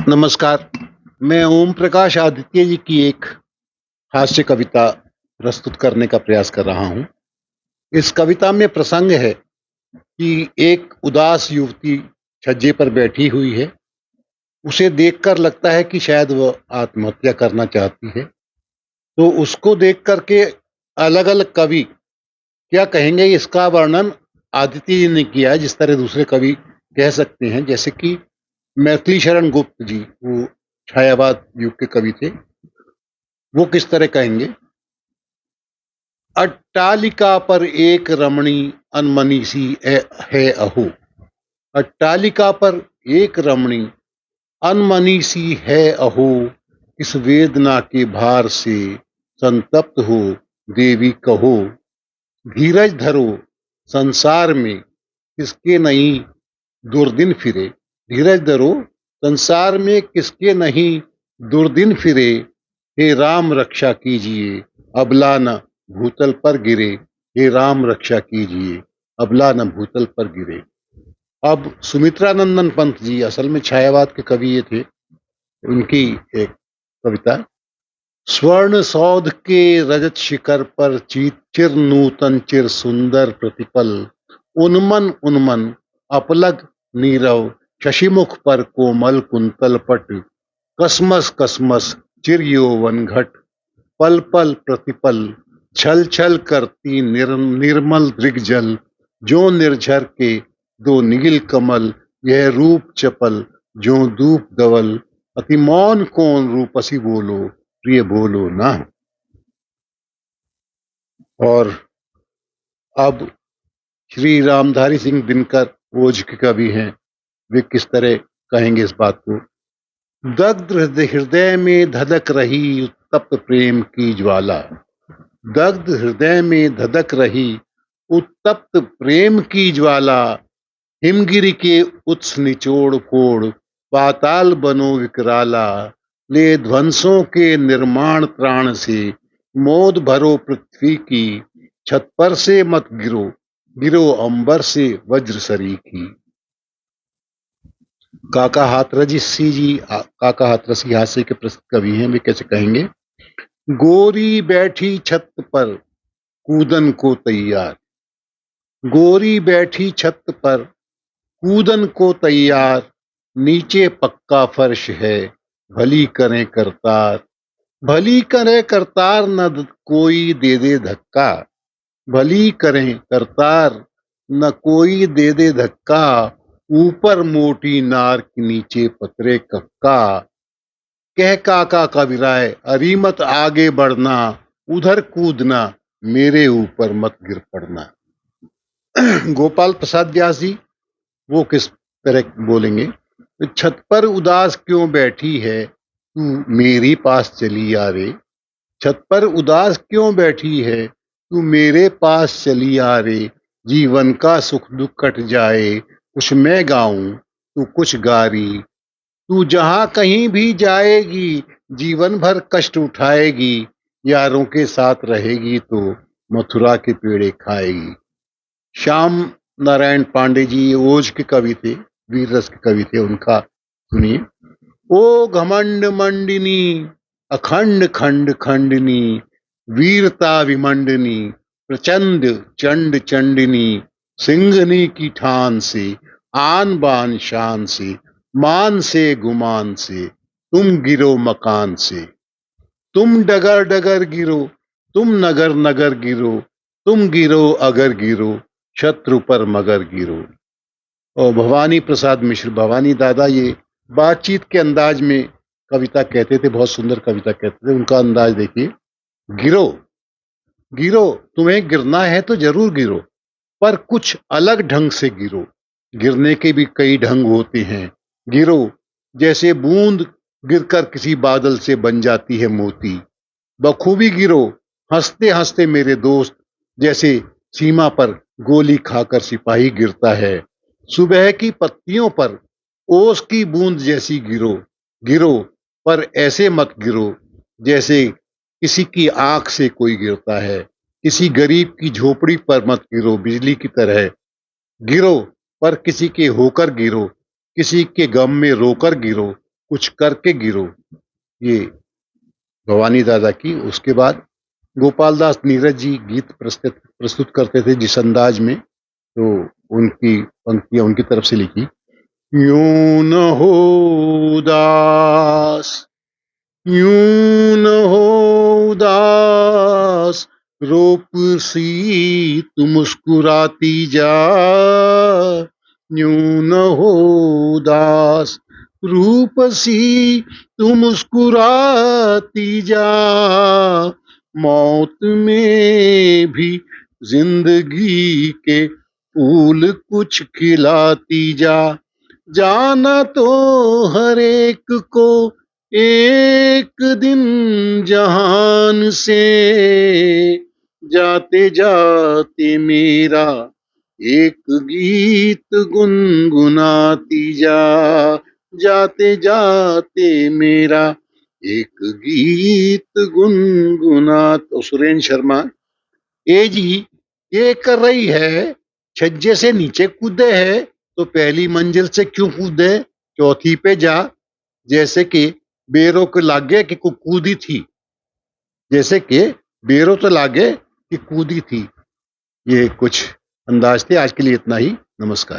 नमस्कार। मैं ओम प्रकाश आदित्य जी की एक हास्य कविता प्रस्तुत करने का प्रयास कर रहा हूँ। इस कविता में प्रसंग है कि एक उदास युवती छज्जे पर बैठी हुई है। उसे देखकर लगता है कि शायद वह आत्महत्या करना चाहती है। तो उसको देख कर के अलग-अलग कवि क्या कहेंगे, इसका वर्णन आदित्य जी ने किया है, जिस तरह दूसरे कवि कह सकते हैं। जैसे कि मैथिली शरण गुप्त जी, वो छायावाद युग के कवि थे। वो किस तरह कहेंगे, अट्टालिका पर एक रमणी अनमनी सी है अहो। अट्टालिका पर एक रमणी अनमनी सी है अहो। इस वेदना के भार से संतप्त हो देवी कहो। धीरज धरो संसार में किसके नहीं दुर्दिन फिरे। धीरज धरो संसार में किसके नहीं दुर्दिन फिरे। हे राम रक्षा कीजिए अबला न भूतल पर गिरे। हे राम रक्षा कीजिए अबला न भूतल पर गिरे। अब सुमित्रानंदन पंत जी असल में छायावाद के कवि ये थे। उनकी एक कविता, स्वर्ण सौध के रजत शिखर पर चिर नूतन चिर सुंदर प्रतिपल। उन्मन उन्मन अपलग नीरव शशिमुख पर कोमल कुंतल पट। कसमस कसमस चिर यौवन घट पल पल प्रतिपल। छल छल करती निर्मल दृग्जल जो निर्झर के दो नील कमल। यह रूप चपल जो धूप धवल अति मौन कौन रूपसी बोलो प्रिय बोलो ना। और अब श्री रामधारी सिंह दिनकर ओज के कवि हैं, वे किस तरह कहेंगे इस बात को। दग्ध हृदय में धधक रही उत्तप्त प्रेम की ज्वाला। दग्ध हृदय में धधक रही उत्तप्त प्रेम की ज्वाला। हिमगिरी के उत्स निचोड़ फोड़ पाताल बनो विकराला। ले ध्वंसों के निर्माण त्राण से मोद भरो पृथ्वी की। छत पर से मत गिरो गिरो अंबर से वज्र सरीखी। काका हाथरसी जी, काका हाथरसी हास्य के प्रसिद्ध कवि हैं। वे कैसे कहेंगे, गोरी बैठी छत पर कूदन को तैयार। गोरी बैठी छत पर कूदन को तैयार। नीचे पक्का फर्श है भली करें करतार। भली करें करतार न कोई दे दे धक्का। भली करें करतार न कोई दे दे धक्का। ऊपर मोटी नार के नीचे पतरे कक्का। कह काका कविराय अरीमत आगे बढ़ना। उधर कूदना मेरे ऊपर मत गिर पड़ना। गोपाल प्रसाद व्यास जी, वो किस तरह बोलेंगे, छत पर उदास क्यों बैठी है तू मेरी पास चली आ रे। छत पर उदास क्यों बैठी है तू मेरे पास चली आ रे। जीवन का सुख दुख कट जाए कुछ मैं गाऊं तू कुछ गारी। तू जहां कहीं भी जाएगी जीवन भर कष्ट उठाएगी। यारों के साथ रहेगी तो मथुरा के पेड़े खाएगी। श्याम नारायण पांडे जी ओज के कवि थे, वीर रस के कवि थे। उनका सुनिए, ओ घमंड मंडिनी अखंड खंड खंडनी। वीरता विमंडनी प्रचंड चंड चंडिनी। सिंघनी की ठान से आन बान शान से मान से गुमान से तुम गिरो मकान से। तुम डगर डगर गिरो तुम नगर नगर गिरो। तुम गिरो अगर गिरो शत्रु पर मगर गिरो। और भवानी प्रसाद मिश्र, भवानी दादा, ये बातचीत के अंदाज में कविता कहते थे, बहुत सुंदर कविता कहते थे। उनका अंदाज देखिए, गिरो गिरो तुम्हें गिरना है तो जरूर गिरो पर कुछ अलग ढंग से गिरो। गिरने के भी कई ढंग होते हैं। गिरो जैसे बूंद गिरकर किसी बादल से बन जाती है मोती। बखूबी गिरो हंसते हंसते मेरे दोस्त, जैसे सीमा पर गोली खाकर सिपाही गिरता है। सुबह की पत्तियों पर ओस की बूंद जैसी गिरो। गिरो पर ऐसे मत गिरो जैसे किसी की आंख से कोई गिरता है। किसी गरीब की झोपड़ी पर मत गिरो बिजली की तरह। गिरो पर किसी के होकर गिरो। किसी के गम में रोकर गिरो। कुछ करके गिरो, ये भवानी दादा की। उसके बाद गोपाल दास नीरज जी गीत प्रस्तुत करते थे जिस अंदाज में, तो उनकी पंक्तियां उनकी तरफ से लिखी। यूं न हो उदास, यूं न हो उदास, रूप सी तू मुस्कुराती जा, यूं न हो उदास, रूप सी तू मुस्कुराती जा, मौत में भी जिंदगी के फूल कुछ खिलाती जा, जाना तो हर एक को एक दिन जहान से, जाते जाते मेरा एक गीत गुनगुनाती जा, जाते जाते मेरा एक गीत गुनगुना। तो सुरेंद्र शर्मा, ए जी ये कर रही है, छज्जे से नीचे कूदे है तो पहली मंजिल से क्यों कूदे, चौथी पे जा, जैसे कि बेरों को लागे कि कूदी थी, जैसे कि बेरों तो लागे कि कूदी थी। ये कुछ अंदाज थे। आज के लिए इतना ही। नमस्कार।